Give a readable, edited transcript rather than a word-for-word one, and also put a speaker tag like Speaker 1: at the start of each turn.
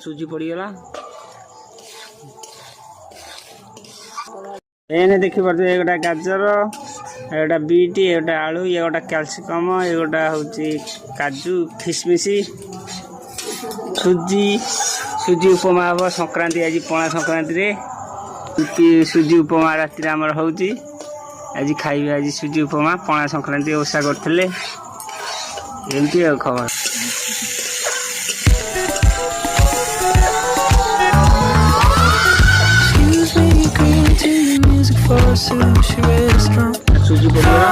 Speaker 1: ସୁଜି ପଡ଼ିଗଲା। ଏନେ ଦେଖିପାରୁଥିବେ, ଏଗୋଟା ଗାଜର, ଏଗୋଟା ବିଟ୍, ଏଗୋଟା ଆଳୁ, ଇଏ ଗୋଟା କ୍ୟାଲସିକମ, ଏଗୋଟା ହେଉଛି କାଜୁ ଖିସମିଶ, ସୁଜି ଉପମା ହେବ ସଂକ୍ରାନ୍ତି, ଆଜି ପଣା ସଂକ୍ରାନ୍ତିରେ ସୁଜି ଉପମା ରାତିରେ ଆମର ହେଉଛି। ଆଜି ଖାଇବେ ଆଜି ସୁଜି ଉପମା, ପଣା ସଂକ୍ରାନ୍ତି ଓଷା କରିଥିଲେ। ଏମିତି ଆଉ ଖବର। ସୁଜି ପଡ଼ିଗଲା।